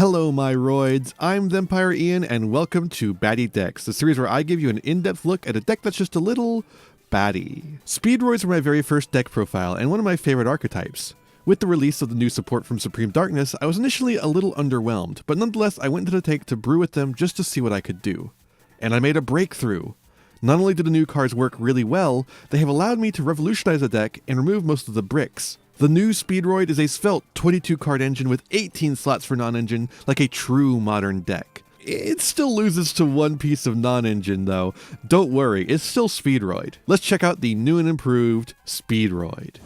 Hello my roids, I'm Vampire Ian and welcome to Batty Decks, the series where I give you an in-depth look at a deck that's just a little batty. Speedroids were my very first deck profile and one of my favorite archetypes. With the release of the new support from Supreme Darkness, I was initially a little underwhelmed, but nonetheless I went into the take to brew with them just to see what I could do. And I made a breakthrough. Not only do the new cards work really well, they have allowed me to revolutionize the deck and remove most of the bricks. The new Speedroid is a svelte 22 card engine with 18 slots for non-engine, like a true modern deck. It still loses to one piece of non-engine though. Don't worry, it's still Speedroid. Let's check out the new and improved Speedroid.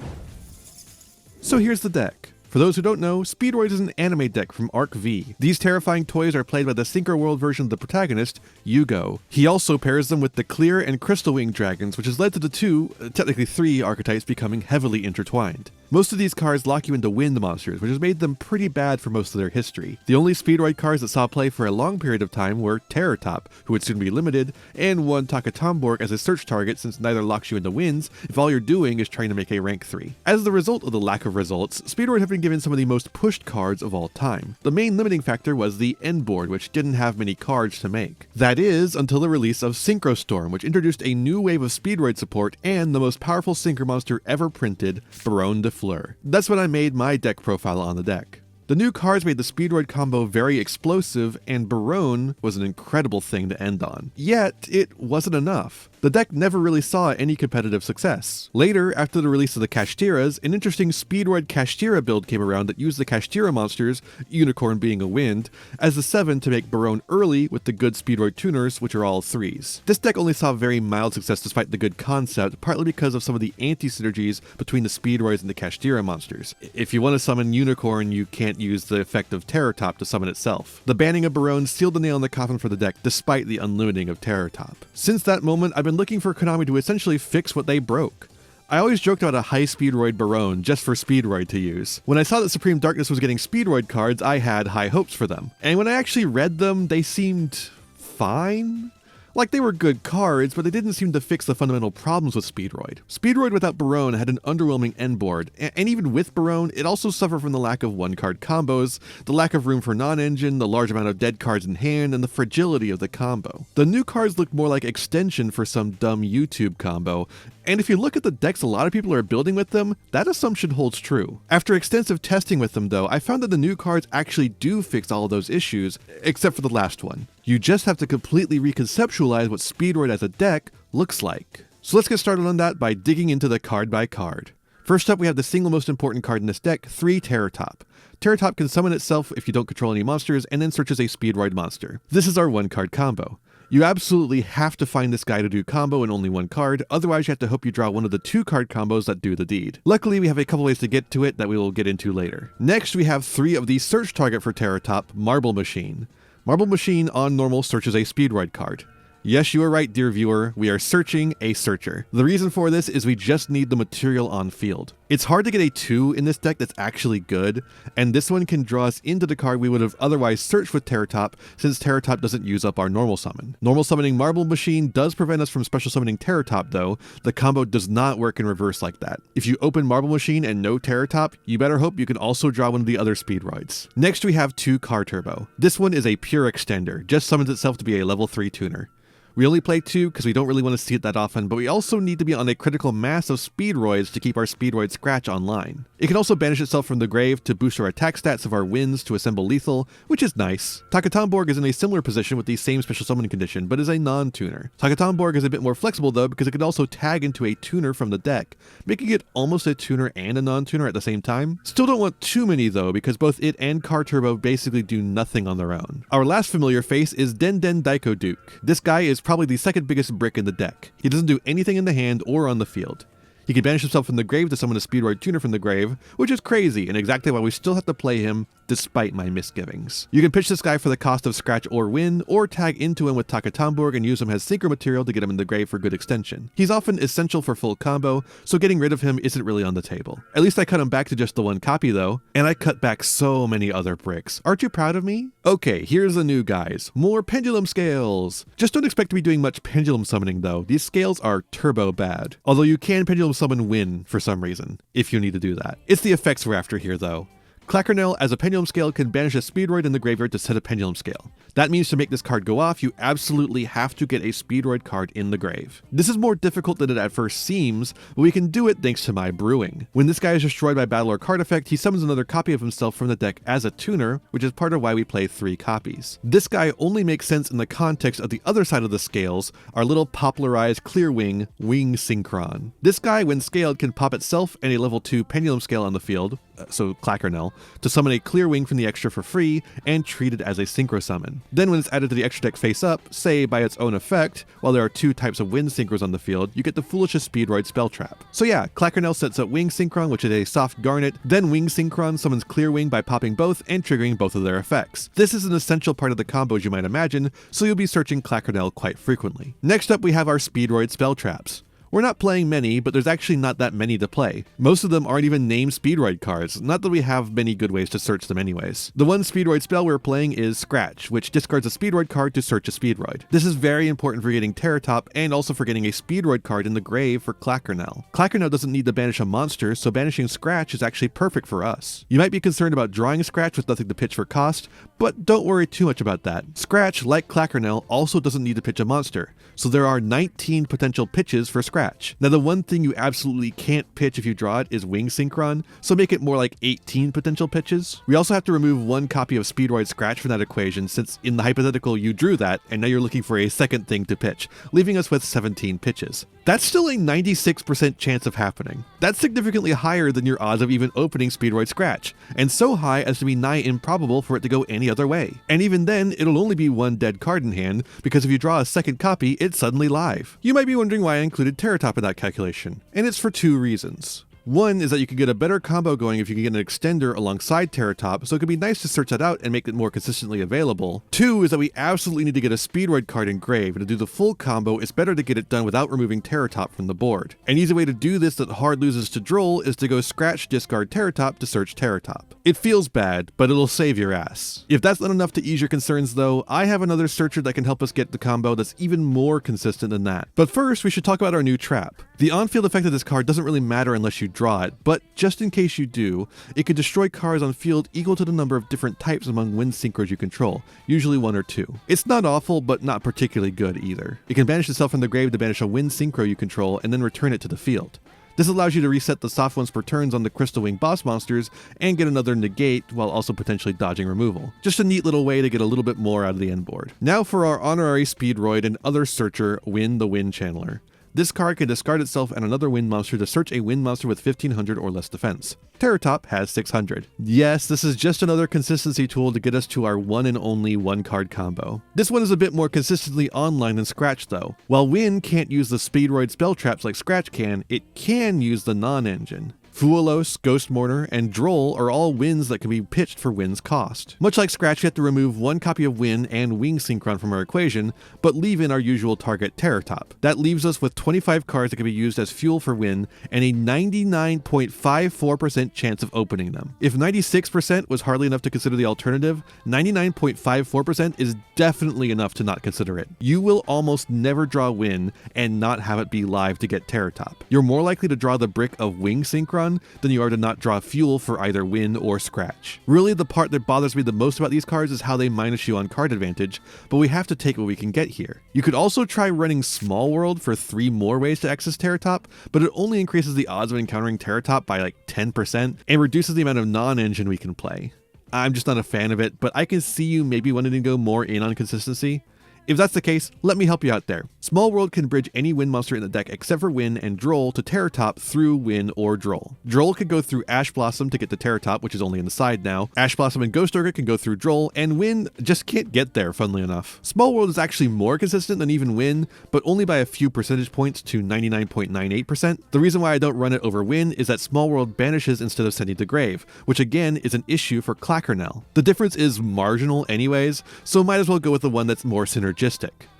So here's the deck. For those who don't know, Speedroid is an anime deck from Arc V. These terrifying toys are played by the Synchro World version of the protagonist, Yugioh. He also pairs them with the Clear and Crystal Wing dragons, which has led to the two, technically three, archetypes becoming heavily intertwined. Most of these cards lock you into wind monsters, which has made them pretty bad for most of their history. The only Speedroid cards that saw play for a long period of time were Terror Top, who would soon be limited, and one Takatomborg as a search target since neither locks you into winds if all you're doing is trying to make a rank 3. As the result of the lack of results, Speedroid have been given some of the most pushed cards of all time. The main limiting factor was the end board, which didn't have many cards to make. That is, until the release of Synchro Storm, which introduced a new wave of Speedroid support and the most powerful synchro monster ever printed, Baronne de Fleur. That's when I made my deck profile on the deck. The new cards made the Speedroid combo very explosive, and Baronne was an incredible thing to end on. Yet, it wasn't enough. The deck never really saw any competitive success. Later, after the release of the Kashtiras, an interesting Speedroid Kashtira build came around that used the Kashtira monsters, Unicorn being a wind, as the 7 to make Baronne early with the good Speedroid tuners, which are all 3s. This deck only saw very mild success despite the good concept, partly because of some of the anti-synergies between the Speedroids and the Kashtira monsters. If you want to summon Unicorn, you can't use the effect of Terror Top to summon itself. The banning of Baronne sealed the nail in the coffin for the deck, despite the unlimiting of Terror Top. Since that moment, I've been looking for Konami to essentially fix what they broke. I always joked about a high Speedroid Baronne just for Speedroid to use. When I saw that Supreme Darkness was getting Speedroid cards, I had high hopes for them. And when I actually read them, they seemed fine? Like, they were good cards, but they didn't seem to fix the fundamental problems with Speedroid. Speedroid without Baronne had an underwhelming end board, and even with Baronne, it also suffered from the lack of one-card combos, the lack of room for non-engine, the large amount of dead cards in hand, and the fragility of the combo. The new cards look more like extension for some dumb YouTube combo, and if you look at the decks a lot of people are building with them, that assumption holds true. After extensive testing with them though, I found that the new cards actually do fix all of those issues, except for the last one. You just have to completely reconceptualize what Speedroid as a deck looks like. So let's get started on that by digging into the card by card. First up, we have the single most important card in this deck, 3 Terror Top. Terror Top can summon itself if you don't control any monsters, and then searches a Speedroid monster. This is our one-card combo. You absolutely have to find this guy to do combo in only one card, otherwise you have to hope you draw one of the 2-card combos that do the deed. Luckily, we have a couple ways to get to it that we will get into later. Next, we have 3 of the search target for Terror Top, Marble Machine. Marble Machine on normal searches a Speedroid card. Yes, you are right, dear viewer, we are searching a searcher. The reason for this is we just need the material on field. It's hard to get a 2 in this deck that's actually good, and this one can draw us into the card we would have otherwise searched with Terror Top, since Terror Top doesn't use up our normal summon. Normal summoning Marble Machine does prevent us from special summoning Terror Top though. The combo does not work in reverse like that. If you open Marble Machine and no Terror Top, you better hope you can also draw one of the other Speedroids. Next we have 2 Car Turbo. This one is a pure extender, just summons itself to be a level 3 tuner. We only play 2 because we don't really want to see it that often, but we also need to be on a critical mass of Speedroids to keep our Speedroid Scratch online. It can also banish itself from the grave to boost our attack stats of our winds to assemble lethal, which is nice. Takatomborg is in a similar position with the same special summon condition, but is a non-tuner. Takatomborg is a bit more flexible though because it can also tag into a tuner from the deck, making it almost a tuner and a non-tuner at the same time. Still don't want too many though, because both it and Car Turbo basically do nothing on their own. Our last familiar face is Den Den Daiko Duke. This guy is probably the second biggest brick in the deck. He doesn't do anything in the hand or on the field. He can banish himself from the grave to summon a Speedroid tuner from the grave, which is crazy and exactly why we still have to play him despite my misgivings. You can pitch this guy for the cost of scratch or win, or tag into him with Takatomborg and use him as synchro material to get him in the grave for good extension. He's often essential for full combo, so getting rid of him isn't really on the table. At least I cut him back to just the one copy though, and I cut back so many other bricks. Aren't you proud of me? Okay, here's the new guys. More pendulum scales! Just don't expect to be doing much pendulum summoning though. These scales are turbo bad. Although you can pendulum summon win for some reason, if you need to do that. It's the effects we're after here though. Clackernel, as a pendulum scale, can banish a Speedroid in the graveyard to set a pendulum scale. That means to make this card go off, you absolutely have to get a Speedroid card in the grave. This is more difficult than it at first seems, but we can do it thanks to my brewing. When this guy is destroyed by battle or card effect, he summons another copy of himself from the deck as a tuner, which is part of why we play 3 copies. This guy only makes sense in the context of the other side of the scales, our little popularized clear wing synchron. This guy, when scaled, can pop itself and a level 2 pendulum scale on the field, so Clackernel, to summon a clear wing from the extra for free and treat it as a synchro summon. Then when it's added to the extra deck face up, say by its own effect, while there are 2 types of wind synchros on the field, you get the foolishest Speedroid spell trap. So yeah, Clackernel sets up Wing Synchron, which is a soft garnet, then Wing Synchron summons Clear Wing by popping both and triggering both of their effects. This is an essential part of the combo as you might imagine, so you'll be searching Clackernel quite frequently. Next up we have our Speedroid spell traps. We're not playing many, but there's actually not that many to play. Most of them aren't even named Speedroid cards, not that we have many good ways to search them anyways. The one Speedroid spell we're playing is Scratch, which discards a Speedroid card to search a Speedroid. This is very important for getting Terratop and also for getting a Speedroid card in the grave for Clackernel. Clackernel doesn't need to banish a monster, so banishing Scratch is actually perfect for us. You might be concerned about drawing Scratch with nothing to pitch for cost, but don't worry too much about that. Scratch, like Clackernel, also doesn't need to pitch a monster, so there are 19 potential pitches for Scratch. Now the one thing you absolutely can't pitch if you draw it is Wing Synchron, so make it more like 18 potential pitches. We also have to remove 1 copy of Speedroid Scratch from that equation, since in the hypothetical you drew that, and now you're looking for a second thing to pitch, leaving us with 17 pitches. That's still a 96% chance of happening. That's significantly higher than your odds of even opening Speedroid Scratch, and so high as to be nigh improbable for it to go any other way. And even then, it'll only be 1 dead card in hand, because if you draw a second copy, it's suddenly live. You might be wondering why I included Terratop in that calculation, and it's for 2 reasons. One is that you could get a better combo going if you can get an extender alongside Terratop, so it could be nice to search that out and make it more consistently available. 2 is that we absolutely need to get a Speedroid card in grave, and to do the full combo, it's better to get it done without removing Terratop from the board. An easy way to do this that hard loses to Droll is to go Scratch discard Terratop to search Terratop. It feels bad, but it'll save your ass. If that's not enough to ease your concerns though, I have another searcher that can help us get the combo that's even more consistent than that. But first, we should talk about our new trap. The on-field effect of this card doesn't really matter unless you draw it, but just in case you do, it could destroy cards on field equal to the number of different types among wind synchros you control, usually 1 or 2. It's not awful, but not particularly good either. It can banish itself from the grave to banish a wind synchro you control and then return it to the field. This allows you to reset the soft ones per turns on the Crystal Wing boss monsters and get another negate while also potentially dodging removal. Just a neat little way to get a little bit more out of the end board. Now for our honorary Speedroid and other searcher, Win the Wind Channeler. This card can discard itself and another wind monster to search a wind monster with 1500 or less defense. Terratop has 600. Yes, this is just another consistency tool to get us to our one and only 1-card combo. This one is a bit more consistently online than Scratch though. While Win can't use the Speedroid spell traps like Scratch can, it can use the non-engine. Fuelos, Ghost Mourner, and Droll are all wins that can be pitched for Win's cost. Much like Scratch, we have to remove 1 copy of Win and Wing Synchron from our equation, but leave in our usual target Terratop. That leaves us with 25 cards that can be used as fuel for Win, and a 99.54% chance of opening them. If 96% was hardly enough to consider the alternative, 99.54% is definitely enough to not consider it. You will almost never draw Win and not have it be live to get Terratop. You're more likely to draw the brick of Wing Synchron than you are to not draw fuel for either Win or Scratch. Really, the part that bothers me the most about these cards is how they minus you on card advantage, but we have to take what we can get here. You could also try running Small World for 3 more ways to access Terratop, but it only increases the odds of encountering Terratop by like 10% and reduces the amount of non-engine we can play. I'm just not a fan of it, but I can see you maybe wanting to go more in on consistency. If that's the case, let me help you out there. Small World can bridge any Wind monster in the deck except for Win and Droll to Terratop through Win or Droll. Droll can go through Ash Blossom to get to Terratop, which is only in the side now. Ash Blossom and Ghost Ogre can go through Droll, and Win just can't get there, funnily enough. Small World is actually more consistent than even Win, but only by a few percentage points to 99.98%. The reason why I don't run it over Win is that Small World banishes instead of sending to grave, which again is an issue for Clackernel. The difference is marginal anyways, so might as well go with the one that's more synergistic.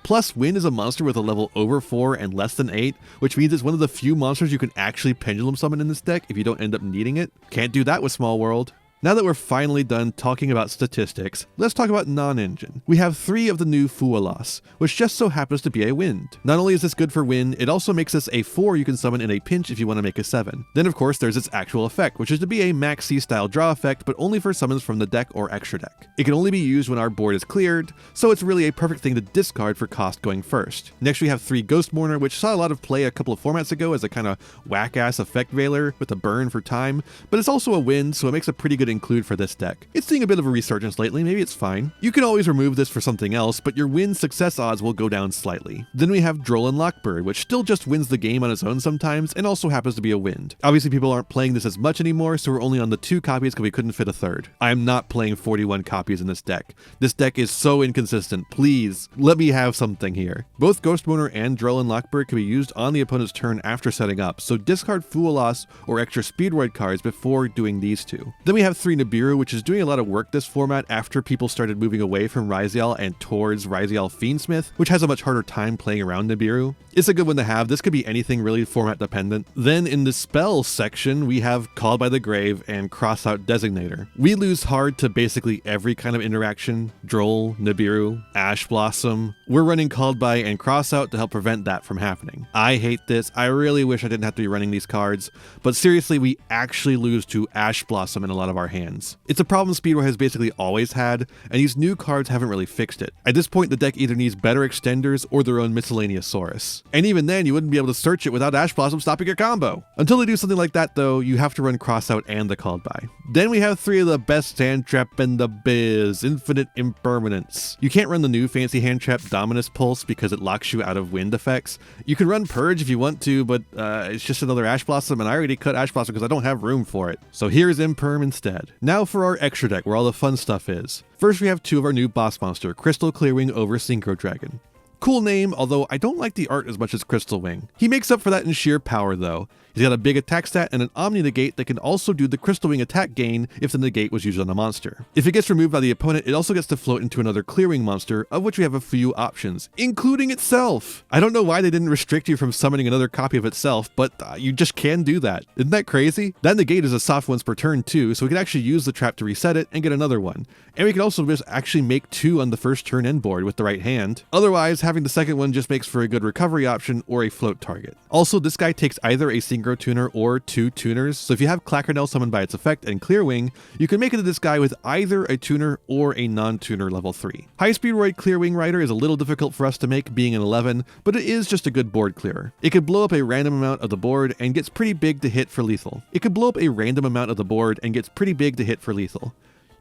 Plus, Win is a monster with a level over 4 and less than 8, which means it's one of the few monsters you can actually pendulum summon in this deck if you don't end up needing it. Can't do that with Small World. Now that we're finally done talking about statistics, let's talk about non-engine. We have 3 of the new Fualas, which just so happens to be a wind. Not only is this good for wind, it also makes this a 4 you can summon in a pinch if you want to make a 7. Then of course there's its actual effect, which is to be a Max C style draw effect, but only for summons from the deck or extra deck. It can only be used when our board is cleared, so it's really a perfect thing to discard for cost going first. Next we have 3 Ghost Mourner, which saw a lot of play a couple of formats ago as a kind of whack-ass effect veiler with a burn for time, but it's also a wind, so it makes a pretty good include for this deck. It's seeing a bit of a resurgence lately, maybe it's fine. You can always remove this for something else, but your win success odds will go down slightly. Then we have Droll and Lockbird, which still just wins the game on its own sometimes, and also happens to be a wind. Obviously people aren't playing this as much anymore, so we're only on the 2 copies because we couldn't fit a third. I am not playing 41 copies in this deck. This deck is so inconsistent, please, let me have something here. Both Ghost Mourner and Droll and Lockbird can be used on the opponent's turn after setting up, so discard Fualas or extra Speedroid cards before doing these 2. Then we have 3 Nibiru, which is doing a lot of work this format after people started moving away from Ryziel and towards Ryziel Fiendsmith, which has a much harder time playing around Nibiru. It's a good one to have. This could be anything really format dependent. Then in the spell section, we have Called by the Grave and Crossout Designator. We lose hard to basically every kind of interaction. Droll, Nibiru, Ash Blossom. We're running Called by and Crossout to help prevent that from happening. I hate this. I really wish I didn't have to be running these cards, but seriously, we actually lose to Ash Blossom in a lot of our hands. It's a problem Speedroid has basically always had, and these new cards haven't really fixed it. At this point, the deck either needs better extenders or their own miscellaneous Saurus. And even then, you wouldn't be able to search it without Ash Blossom stopping your combo. Until they do something like that though, you have to run Crossout and the Called By. Then we have 3 of the best hand trap in the biz, Infinite Impermanence. You can't run the new fancy hand trap Dominus Pulse because it locks you out of wind effects. You can run Purge if you want to, but it's just another Ash Blossom, and I already cut Ash Blossom because I don't have room for it. So here's Imperm instead. Now for our extra deck, where all the fun stuff is. First we have 2 of our new boss monster, Crystal Clearwing over Synchro Dragon. Cool name, although I don't like the art as much as Crystal Wing. He makes up for that in sheer power though. He's got a big attack stat and an Omni Negate that can also do the Crystal Wing attack gain if the negate was used on a monster. If it gets removed by the opponent, it also gets to float into another Clearwing monster, of which we have a few options, including itself. I don't know why they didn't restrict you from summoning another copy of itself, but you just can do that. Isn't that crazy? That negate is a soft once per turn too, so we can actually use the trap to reset it and get another one. And we can also just actually make 2 on the first turn end board with the right hand. Otherwise, having the second one just makes for a good recovery option or a float target. Also, this guy takes either a Synchro Tuner or 2 tuners, so if you have Clackernell summoned by its effect and Clearwing, you can make it to this guy with either a tuner or a non-tuner level 3. High Speedroid Clearwing Rider is a little difficult for us to make, being an 11, but it is just a good board clearer. It could blow up a random amount of the board and gets pretty big to hit for lethal.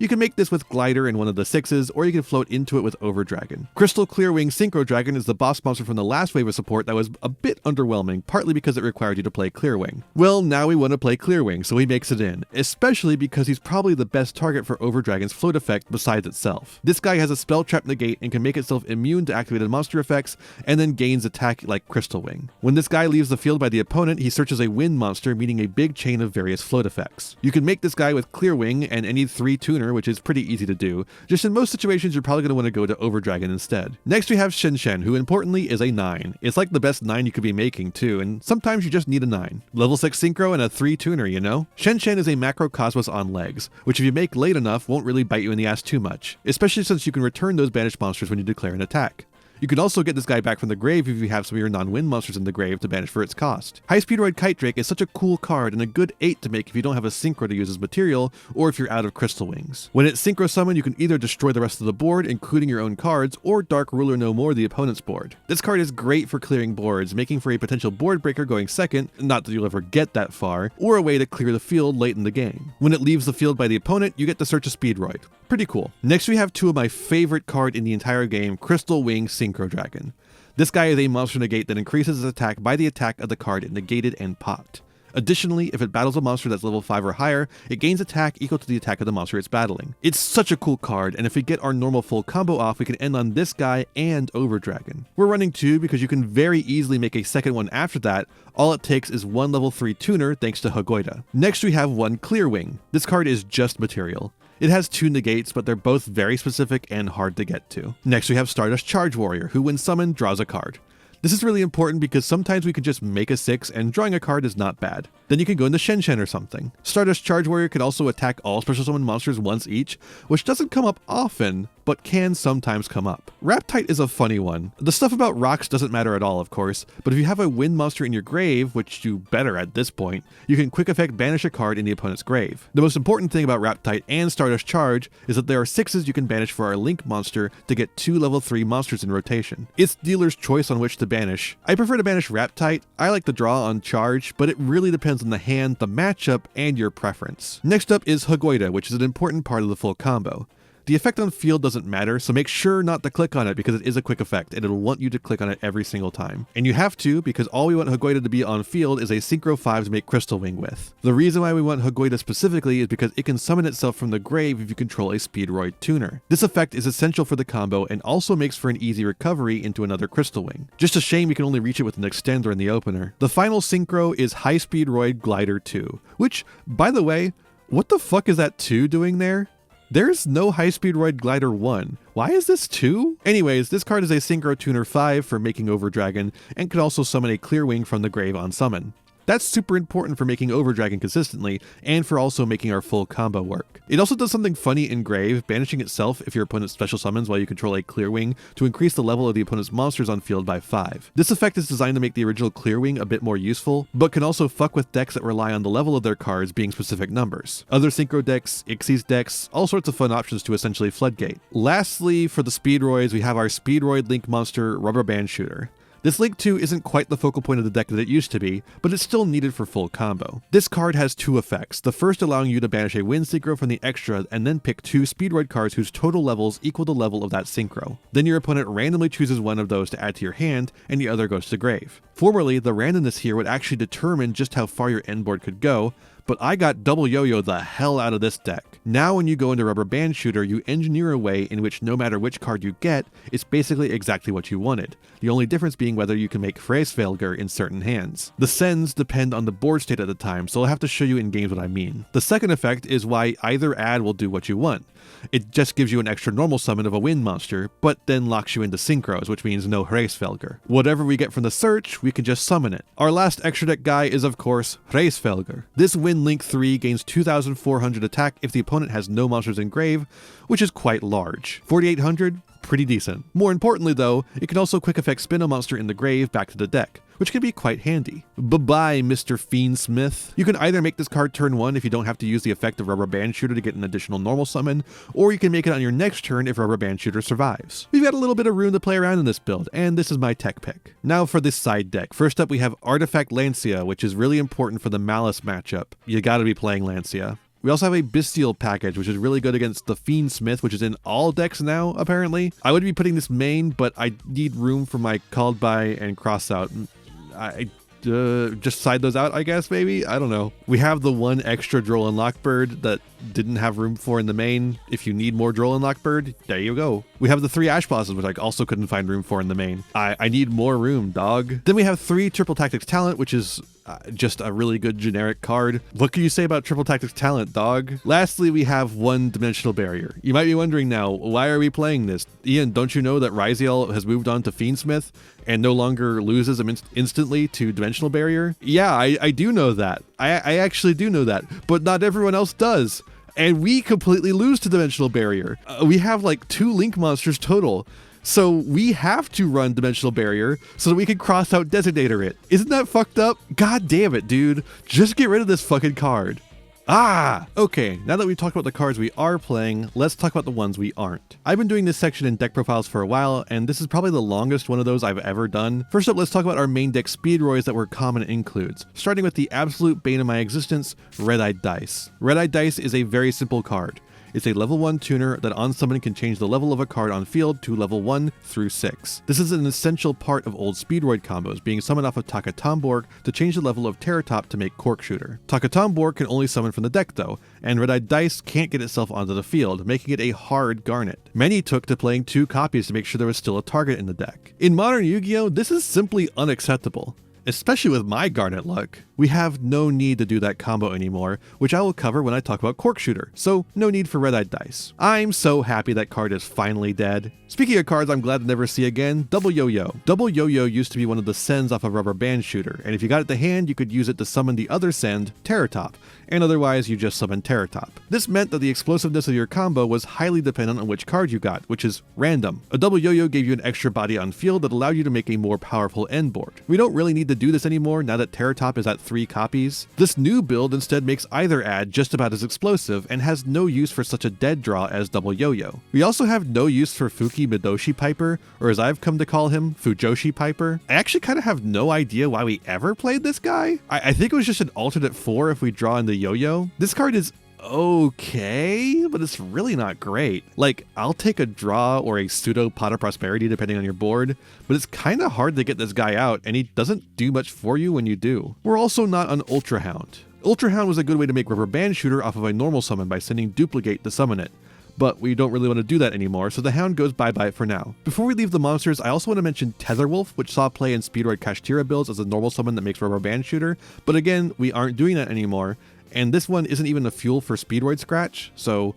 You can make this with Glider in one of the 6s, or you can float into it with Overdragon. Crystal Clearwing Synchro Dragon is the boss monster from the last wave of support that was a bit underwhelming, partly because it required you to play Clearwing. Well, now we want to play Clearwing, so he makes it in, especially because he's probably the best target for Overdragon's float effect besides itself. This guy has a Spell Trap Negate and can make itself immune to activated monster effects, and then gains attack like Crystal Wing. When this guy leaves the field by the opponent, he searches a wind monster, meaning a big chain of various float effects. You can make this guy with Clearwing and any 3 tuner, which is pretty easy to do. Just in most situations, you're probably going to want to go to Overdragon instead. Next we have Shen Shen, who importantly is a 9. It's like the best 9 you could be making too, and sometimes you just need a 9. Level 6 Synchro and a 3 tuner, you know? Shen Shen is a Macrocosmos on legs, which if you make late enough won't really bite you in the ass too much, especially since you can return those banished monsters when you declare an attack. You can also get this guy back from the grave if you have some of your non-wind monsters in the grave to banish for its cost. High Speedroid Kite Drake is such a cool card and a good 8 to make if you don't have a Synchro to use as material, or if you're out of Crystal Wings. When it's Synchro Summon, you can either destroy the rest of the board, including your own cards, or Dark Ruler no more the opponent's board. This card is great for clearing boards, making for a potential board breaker going second, not that you'll ever get that far, or a way to clear the field late in the game. When it leaves the field by the opponent, you get to search a Speedroid. Pretty cool. Next we have 2 of my favorite card in the entire game, Crystal Wing Synchro Dragon. This guy is a monster negate that increases its attack by the attack of the card it negated and popped. Additionally, if it battles a monster that's level 5 or higher, it gains attack equal to the attack of the monster it's battling. It's such a cool card, and if we get our normal full combo off, we can end on this guy and Overdragon. We're running 2 because you can very easily make a second one after that. All it takes is 1 level 3 tuner thanks to Hagoida. Next we have 1 Clearwing. This card is just material. It has 2 negates, but they're both very specific and hard to get to. Next we have Stardust Charge Warrior, who when summoned draws a card. This is really important because sometimes we can just make a 6 and drawing a card is not bad. Then you can go into Shen Shen or something. Stardust Charge Warrior can also attack all special summon monsters once each, which doesn't come up often, but can sometimes come up. Raptite is a funny one. The stuff about rocks doesn't matter at all, of course, but if you have a wind monster in your grave, which you better at this point, you can quick effect banish a card in the opponent's grave. The most important thing about Raptite and Stardust Charge is that there are 6s you can banish for our Link monster to get 2 level 3 monsters in rotation. It's dealer's choice on which to banish. I prefer to banish Raptite. I like to draw on Charge, but it really depends on the hand, the matchup, and your preference. Next up is Hagoida, which is an important part of the full combo. The effect on field doesn't matter, so make sure not to click on it because it is a quick effect and it'll want you to click on it every single time. And you have to because all we want Hagoida to be on field is a Synchro 5 to make Crystal Wing with. The reason why we want Hagoida specifically is because it can summon itself from the grave if you control a Speedroid tuner. This effect is essential for the combo and also makes for an easy recovery into another Crystal Wing. Just a shame we can only reach it with an extender in the opener. The final Synchro is High Speedroid Glider 2, which, by the way, what the fuck is that 2 doing there? There's no High Speedroid Glider 1. Why is this 2? Anyways, this card is a Synchro Tuner 5 for making Over Dragon and can also summon a Clear Wing from the grave on summon. That's super important for making Over Dragon consistently, and for also making our full combo work. It also does something funny in Grave, banishing itself if your opponent special summons while you control a Clear Wing to increase the level of the opponent's monsters on field by 5. This effect is designed to make the original Clear Wing a bit more useful, but can also fuck with decks that rely on the level of their cards being specific numbers. Other Synchro decks, Ixies decks, all sorts of fun options to essentially floodgate. Lastly, for the Speedroids, we have our Speedroid Link monster, Rubber Band Shooter. This Link 2 isn't quite the focal point of the deck that it used to be, but it's still needed for full combo. This card has 2 effects, the first allowing you to banish a Wind Synchro from the extra and then pick 2 Speedroid cards whose total levels equal the level of that Synchro. Then your opponent randomly chooses one of those to add to your hand, and the other goes to grave. Formerly, the randomness here would actually determine just how far your end board could go, but I got double yo-yo the hell out of this deck. Now when you go into Rubber Band Shooter, you engineer a way in which no matter which card you get, it's basically exactly what you wanted. The only difference being whether you can make Freysvelgr in certain hands. The sends depend on the board state at the time, so I'll have to show you in games what I mean. The second effect is why either ad will do what you want. It just gives you an extra normal summon of a wind monster, but then locks you into synchros, which means no Freysvelgr. Whatever we get from the search, we can just summon it. Our last extra deck guy is of course Freysvelgr. This Wind Link 3 gains 2400 attack if the opponent has no monsters in grave, which is quite large. 4800? Pretty decent. More importantly though, it can also quick effect spin a monster in the grave back to the deck, which can be quite handy. Bye-bye, Mr. Fiendsmith. You can either make this card turn 1 if you don't have to use the effect of Rubber Band Shooter to get an additional normal summon, or you can make it on your next turn if Rubber Band Shooter survives. We've got a little bit of room to play around in this build, and this is my tech pick. Now for this side deck. First up we have Artifact Lancia, which is really important for the Malice matchup. You gotta be playing Lancia. We also have a Bestial package, which is really good against the Fiendsmith, which is in all decks now, apparently. I would be putting this main, but I need room for my Called By and Cross Out. Just side those out, I guess, maybe? I don't know. We have the one extra Droll and Lockbird that didn't have room for in the main. If you need more Droll and Lockbird, there you go. We have the 3 Ash Blossoms, which I also couldn't find room for in the main. I need more room, dog. Then we have 3 Triple Tactics Talent, which is just a really good generic card. What can you say about Triple Tactics Talent, dog? Lastly, we have 1 Dimensional Barrier. You might be wondering now, why are we playing this? Ian, don't you know that Ryziel has moved on to Fiendsmith and no longer loses him instantly to Dimensional Barrier? Yeah, I do know that. I actually do know that, but not everyone else does. And we completely lose to Dimensional Barrier. We have like 2 Link monsters total. So we have to run Dimensional Barrier so that we can cross out Designator it. Isn't that fucked up? God damn it, dude. Just get rid of this fucking card. Okay, now that we've talked about the cards we are playing, let's talk about the ones we aren't. I've been doing this section in deck profiles for a while, and this is probably the longest one of those I've ever done. First up, let's talk about our main deck Speedroids that were common includes, starting with the absolute bane of my existence, Red-Eyed Dice. Red-Eyed Dice is a very simple card. It's a level 1 tuner that on summon can change the level of a card on field to level 1 through 6. This is an essential part of old Speedroid combos, being summoned off of Takatomborg to change the level of Terratop to make Corkshootr. Takatomborg can only summon from the deck though, and Red-Eyed Dice can't get itself onto the field, making it a hard Garnet. Many took to playing 2 copies to make sure there was still a target in the deck. In modern Yu-Gi-Oh, this is simply unacceptable. Especially with my Garnet luck. we have no need to do that combo anymore, which I will cover when I talk about Corkscooter, so no need for red-eyed dice. I'm so happy that card is finally dead. Speaking of cards I'm glad to never see again, Double Yo-Yo. Double Yo-Yo used to be one of the sends off of Rubber Band Shooter, and if you got it to hand, you could use it to summon the other send, Terratop, and otherwise you just summon Terratop. This meant that the explosiveness of your combo was highly dependent on which card you got, which is random. A Double Yo-Yo gave you an extra body on field that allowed you to make a more powerful end board. We don't really need to do this anymore now that Terratop is at 3 copies. This new build instead makes either ad just about as explosive and has no use for such a dead draw as Double Yo-Yo. We also have no use for Fuki Midoshi Piper, or as I've come to call him, Fujoshi Piper. I actually kind of have no idea why we ever played this guy. I think it was just an alternate 4 if we draw in the Yo-Yo. This card is okay, but it's really not great. Like, I'll take a draw or a pseudo Pot of Prosperity depending on your board, but it's kind of hard to get this guy out, and he doesn't do much for you when you do. We're also not on Ultra Hound. Ultra Hound was a good way to make Rubber Band Shooter off of a normal summon by sending Duplicate to summon it, but we don't really want to do that anymore, so the Hound goes bye-bye for now. Before we leave the monsters, I also want to mention Tetherwolf, which saw play in Speedroid Kashtira builds as a normal summon that makes Rubber Band Shooter, but again, we aren't doing that anymore, and this one isn't even a fuel for Speedroid Scratch, so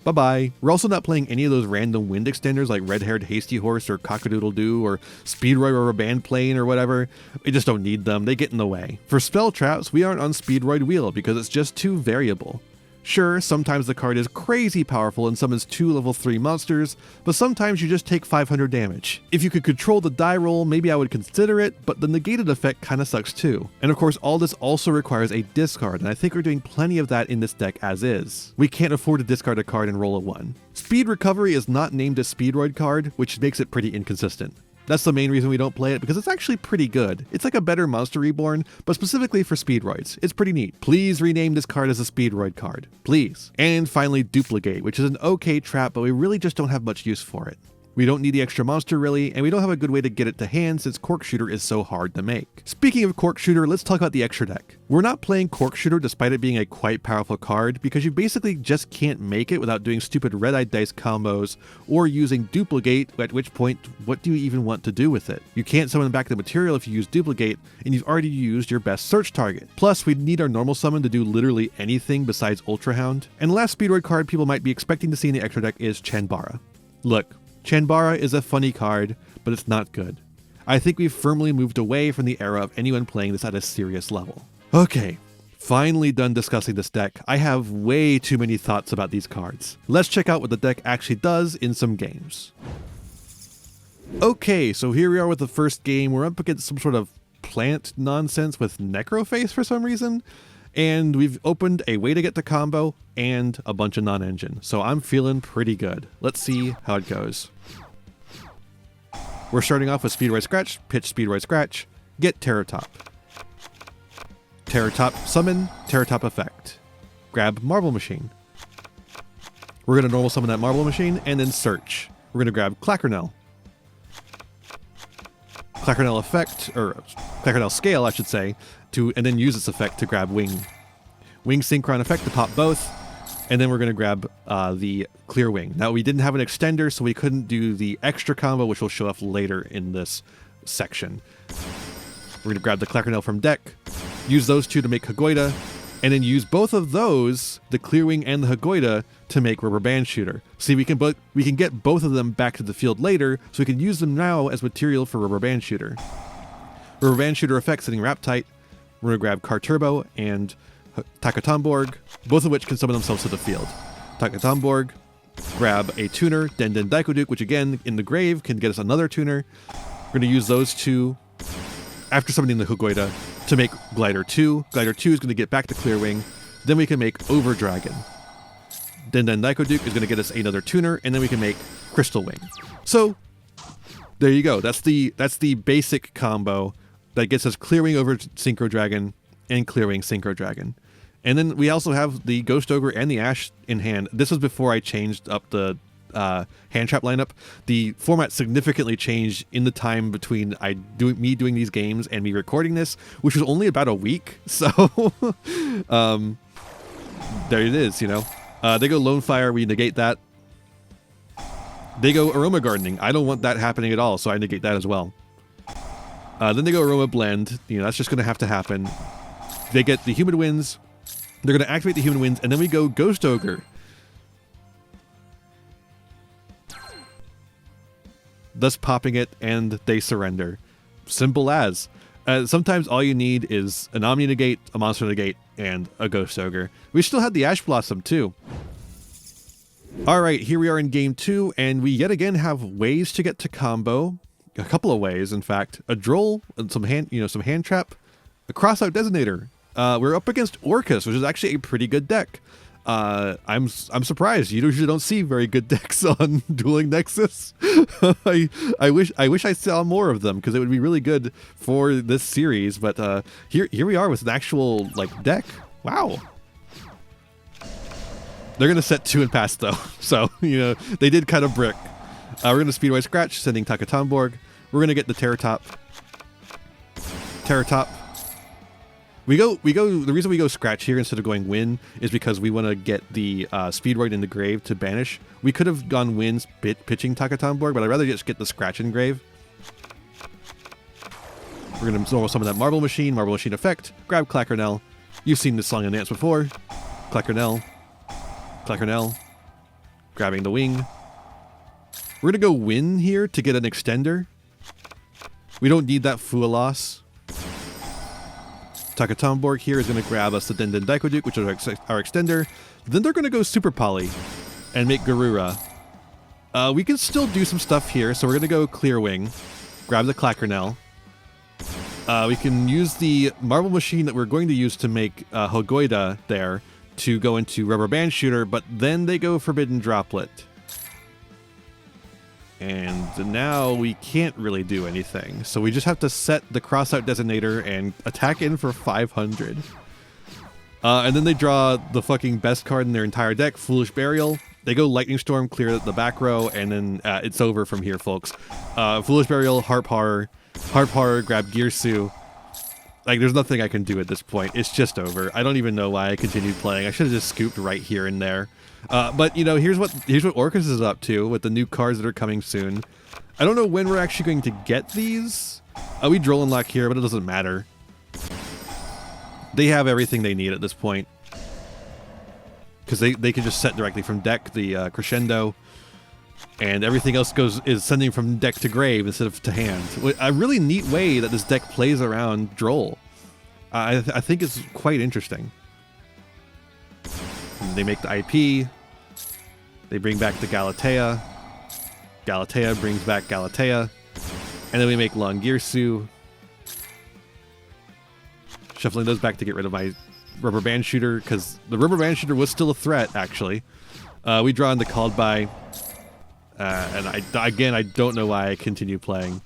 bye-bye. We're also not playing any of those random wind extenders like Red-Haired Hasty Horse or Cockadoodle-Doo or Speedroid Rubber Band Plane or whatever. We just don't need them, they get in the way. For spell traps, we aren't on Speedroid Wheel because it's just too variable. Sure, sometimes the card is crazy powerful and summons 2 level 3 monsters, but sometimes you just take 500 damage. If you could control the die roll, maybe I would consider it, but the negated effect kinda sucks too. And of course, all this also requires a discard, and I think we're doing plenty of that in this deck as is. We can't afford to discard a card and roll a 1. Speed Recovery is not named a Speedroid card, which makes it pretty inconsistent. That's the main reason we don't play it, because it's actually pretty good. It's like a better Monster Reborn, but specifically for Speedroids. It's pretty neat. Please rename this card as a Speedroid card. Please. And finally, Duplicate, which is an okay trap, but we really just don't have much use for it. We don't need the extra monster really, and we don't have a good way to get it to hand since Corkscooter is so hard to make. Speaking of Corkscooter, let's talk about the extra deck. We're not playing Corkscooter despite it being a quite powerful card, because you basically just can't make it without doing stupid red-eyed dice combos or using Duplicate, at which point, what do you even want to do with it? You can't summon back the material if you use Duplicate, and you've already used your best search target. Plus, we need our normal summon to do literally anything besides Ultra Hound. And the last Speedroid card people might be expecting to see in the extra deck is Chanbara. Look, Chanbara is a funny card, but it's not good. I think we've firmly moved away from the era of anyone playing this at a serious level. Okay, finally done discussing this deck. I have way too many thoughts about these cards. Let's check out what the deck actually does in some games. Okay, so here we are with the first game. We're up against some sort of plant nonsense with Necroface for some reason. And we've opened a way to get to combo and a bunch of non-engine. So I'm feeling pretty good. Let's see how it goes. We're starting off with Speedroid Scratch, pitch Speedroid Scratch, get Terratop. Terratop summon, Terratop effect. Grab Marble Machine. We're going to normal summon that Marble Machine and then search. We're going to grab Clackernel. Clackernel effect, or Clackernel scale I should say, and then use its effect to grab Wing. Wing Synchron effect to pop both, and then we're going to grab the Clear Wing. Now we didn't have an extender, so we couldn't do the extra combo, which will show up later in this section. We're going to grab the Clackernel from deck, use those two to make Hagoida, and then use both of those, the Clear Wing and the Hagoida, to make Rubber Band Shooter. See, we can get both of them back to the field later, so we can use them now as material for Rubber Band Shooter. Rubber Band Shooter effect setting Wrap Tight. We're going to grab Car Turbo and Takatomborg, both of which can summon themselves to the field. Takatomborg, grab a tuner, Den Den Daikoduke, which again, in the grave, can get us another tuner. We're going to use those two, after summoning the Hagoida, to make Glider 2. Glider 2 is going to get back to Clear Wing. Then we can make Over Dragon. Den Den Daikoduke is going to get us another tuner, and then we can make Crystal Wing. So, there you go. That's the basic combo that gets us Clear Wing over Synchro Dragon and Clear Wing Synchro Dragon. And then we also have the Ghost Ogre and the Ash in hand. This was before I changed up the hand trap lineup. The format significantly changed in the time between me doing these games and me recording this, which was only about a week. So there it is, you know. They go Lone Fire, we negate that. They go Aroma Gardening. I don't want that happening at all, so I negate that as well. Then they go Aroma Blend. You know, that's just going to have to happen. they get the Humid Winds. They're going to activate the Humid Winds, and then we go Ghost Ogre. Thus popping it, and they surrender. Simple as. Sometimes all you need is an Omni Negate, a Monster Negate, and a Ghost Ogre. We still had the Ash Blossom, too. Alright, here we are in game 2, and we yet again have ways to get to combo. A couple of ways, in fact. A Droll, and some hand trap, a Crossout Designator. We're up against Orcus, which is actually a pretty good deck. I'm surprised. You usually don't see very good decks on Dueling Nexus. I wish I saw more of them, because it would be really good for this series. But here we are with an actual deck. Wow. They're gonna set 2 and pass though, so they did kind of brick. We're gonna Speedroid Scratch, sending Takatomborg. We're gonna get the Terror Top. We go. The reason we go Scratch here instead of going Win is because we want to get the Speedroid in the grave to banish. We could have gone Wins pitching Takatomborg, but I'd rather just get the Scratch in grave. We're gonna normal summon that Marble Machine effect. Grab Clackernell. You've seen this song and dance before. Clackernell. Grabbing the wing. We're gonna go Win here to get an extender. We don't need that Fua loss. Takatomborg here is going to grab us the Den Daikoduke, which is our extender. Then they're going to go Super Poly and make Garura. We can still do some stuff here, so we're going to go Clear Wing, grab the Clackernell. We can use the Marble Machine that we're going to use to make Hogoida there to go into Rubber Band Shooter, but then they go Forbidden Droplet. And now we can't really do anything. So we just have to set the Crossout Designator and attack in for 500. And then they draw the fucking best card in their entire deck, Foolish Burial. They go Lightning Storm, clear the back row, and then it's over from here, folks. Foolish Burial, Harp Horror, grab Girsu. There's nothing I can do at this point. It's just over. I don't even know why I continued playing. I should have just scooped right here and there. But here's what Orcus is up to with the new cards that are coming soon. I don't know when we're actually going to get these. We Droll and Lock here, but it doesn't matter. They have everything they need at this point. Because they can just set directly from deck the Crescendo. And everything else is sending from deck to grave instead of to hand. A really neat way that this deck plays around Droll. I think it's quite interesting. They make the IP. They bring back the Galatea. Galatea brings back Galatea. And then we make Longirsu. Shuffling those back to get rid of my Rubber Band Shooter, because the Rubber Band Shooter was still a threat, actually. We draw into Called By. And I don't know why I continue playing.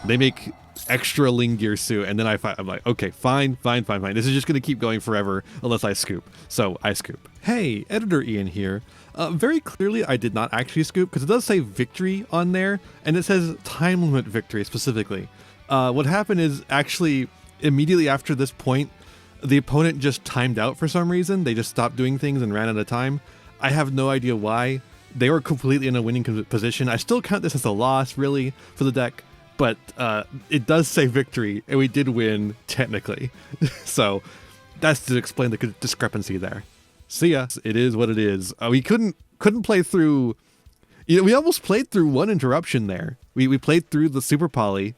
They make extra Lingirsu, and then I'm like, okay, fine. This is just going to keep going forever unless I scoop. So I scoop. Hey, Editor Ian here. Very clearly, I did not actually scoop, because it does say victory on there, and it says time limit victory specifically. What happened is, actually, immediately after this point, the opponent just timed out for some reason. They just stopped doing things and ran out of time. I have no idea why. They were completely in a winning position. I still count this as a loss, really, for the deck. But it does say victory, and we did win, technically. So that's to explain the discrepancy there. See ya. It is what it is. We couldn't play through... we almost played through one interruption there. We played through the Super Poly.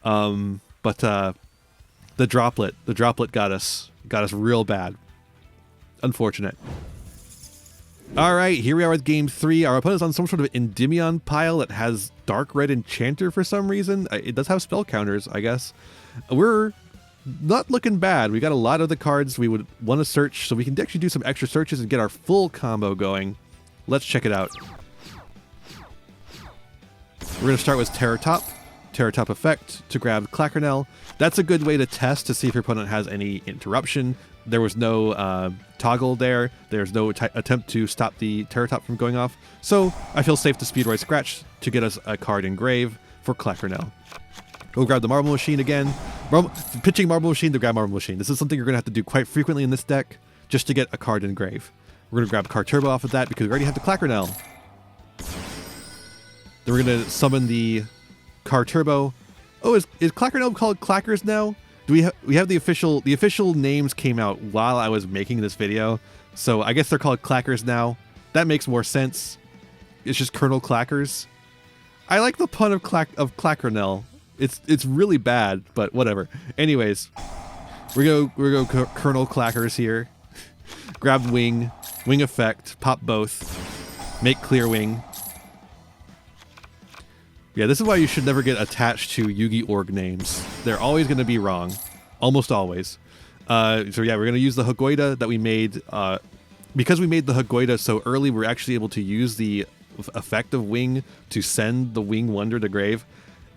But the Droplet got us real bad. Unfortunate. Alright, here we are with game 3. Our opponent's on some sort of Endymion pile that has Dark Red Enchanter for some reason. It does have spell counters, I guess. We're not looking bad. We got a lot of the cards we would want to search, so we can actually do some extra searches and get our full combo going. Let's check it out. We're going to start with Terror Top effect to grab Clackernell. That's a good way to test to see if your opponent has any interruption. There was no toggle there. There's no attempt to stop the Terror Top from going off. So I feel safe to Speedroid Scratch to get us a card in grave for Clackernell. We'll grab the Marble Machine again. Pitching Marble Machine to grab Marble Machine. This is something you're going to have to do quite frequently in this deck just to get a card in grave. We're going to grab Card Turbo off of that because we already have the Clackernell. Then we're going to summon the Card Turbo. Oh, is Clacker Gnome called Clackers now? Do we have the official names came out while I was making this video, so I guess they're called Clackers now. That makes more sense. It's just Colonel Clackers. I like the pun of Clackernell. It's really bad, but whatever. Anyways, we go Colonel Clackers here. Grab wing effect, pop both, make clear wing. Yeah, this is why you should never get attached to Yugi org names. They're always going to be wrong. Almost always. So yeah, we're going to use the Hagoida that we made. Because we made the Hagoida so early, we're actually able to use the effect of wing to send the Wing Wonder to grave.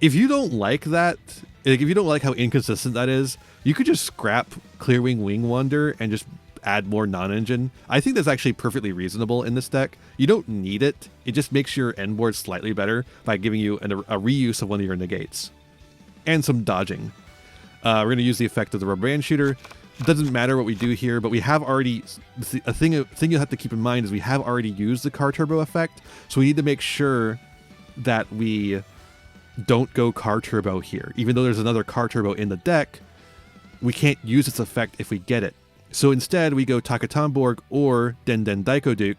If you don't like that, like if you don't like how inconsistent that is, you could just scrap Clear Wing Wonder and just add more non-engine. I think that's actually perfectly reasonable in this deck. You don't need it. It just makes your end board slightly better by giving you a reuse of one of your negates. And some dodging. We're going to use the effect of the rubber band shooter. It doesn't matter what we do here, but we have already... A thing you'll have to keep in mind is we have already used the car turbo effect, so we need to make sure that we don't go car turbo here. Even though there's another car turbo in the deck, we can't use its effect if we get it. So instead, we go Takatomborg or Den Daiko Duke.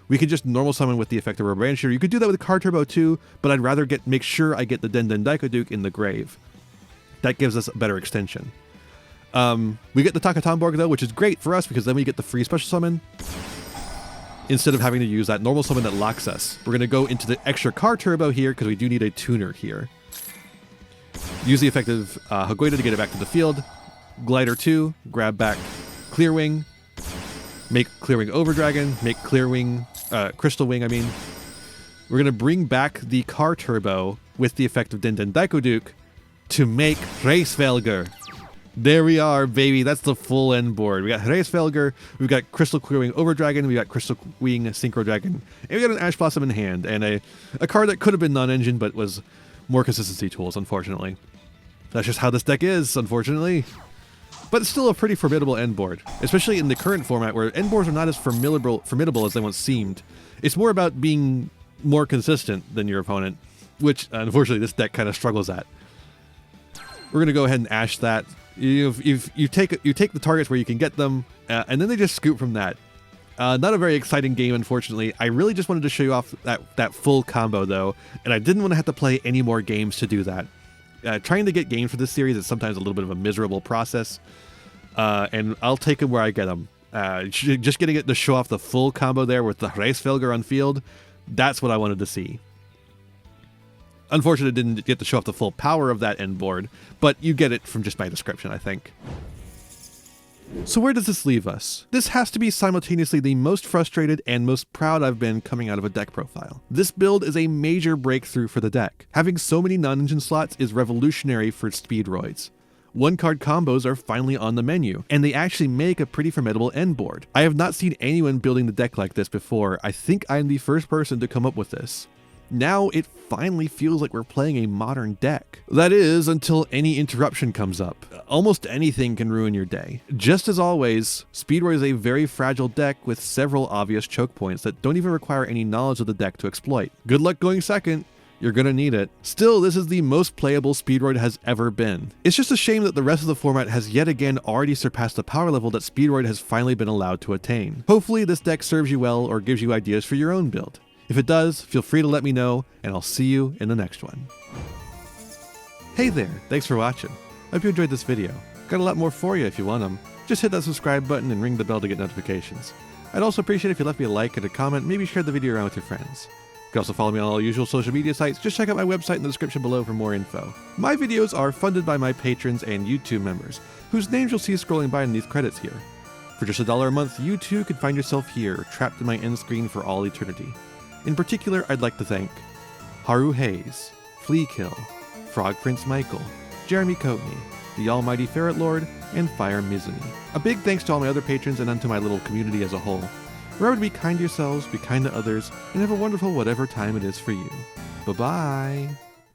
We could just normal summon with the effect of Rubber Band Shooter. You could do that with the Car Turbo too, but I'd rather make sure I get the Den Daiko Duke in the grave. That gives us a better extension. We get the Takatomborg though, which is great for us because then we get the free special summon instead of having to use that normal summon that locks us. We're going to go into the extra Car Turbo here because we do need a tuner here. Use the effect of Hagoida to get it back to the field. Glider 2, grab back Clear Wing, make Clear Wing Over Dragon, make Clear Wing, Crystal Wing, I mean. We're going to bring back the Car Turbo with the effect of Den Daiko Duke to make Reisvelger. There we are, baby. That's the full end board. We got Reisvelger, we've got Crystal Clear Wing Over Dragon, we got Crystal Wing Synchro Dragon, and we got an Ash Blossom in hand, and a card that could have been non-engine, but was more consistency tools, unfortunately. That's just how this deck is, unfortunately. But it's still a pretty formidable end board, especially in the current format where end boards are not as formidable as they once seemed. It's more about being more consistent than your opponent, which unfortunately this deck kind of struggles at. We're going to go ahead and ash that. You take the targets where you can get them, and then they just scoop from that. Not a very exciting game, unfortunately. I really just wanted to show you off that full combo though, and I didn't want to have to play any more games to do that. Trying to get games for this series is sometimes a little bit of a miserable process, and I'll take them where I get them. Just getting it to show off the full combo there with the Reisvelger on field, that's what I wanted to see. Unfortunately, I didn't get to show off the full power of that end board, but you get it from just my description, I think. So where does this leave us? This has to be simultaneously the most frustrated and most proud I've been coming out of a deck profile. This build is a major breakthrough for the deck. Having so many non-engine slots is revolutionary for Speedroids. One-card combos are finally on the menu, and they actually make a pretty formidable end board. I have not seen anyone building the deck like this before. I think I'm the first person to come up with this. Now it finally feels like we're playing a modern deck. That is, until any interruption comes up. Almost anything can ruin your day. Just as always, Speedroid is a very fragile deck with several obvious choke points that don't even require any knowledge of the deck to exploit. Good luck going second. You're gonna need it. Still, this is the most playable Speedroid has ever been. It's just a shame that the rest of the format has yet again already surpassed the power level that Speedroid has finally been allowed to attain. Hopefully this deck serves you well or gives you ideas for your own build. If it does, feel free to let me know, and I'll see you in the next one. Hey there, thanks for watching. I hope you enjoyed this video. Got a lot more for you if you want them. Just hit that subscribe button and ring the bell to get notifications. I'd also appreciate if you left me a like and a comment, maybe share the video around with your friends. You can also follow me on all usual social media sites. Just check out my website in the description below for more info. My videos are funded by my patrons and YouTube members, whose names you'll see scrolling by underneath credits here. For just $1 a month, you too could find yourself here, trapped in my end screen for all eternity. In particular, I'd like to thank Haru Hayes, Fleakill, Frog Prince Michael, Jeremy Coatney, the Almighty Ferret Lord, and Fire Mizuni. A big thanks to all my other patrons and unto my little community as a whole. Remember to be kind to yourselves, be kind to others, and have a wonderful whatever time it is for you. Bye-bye!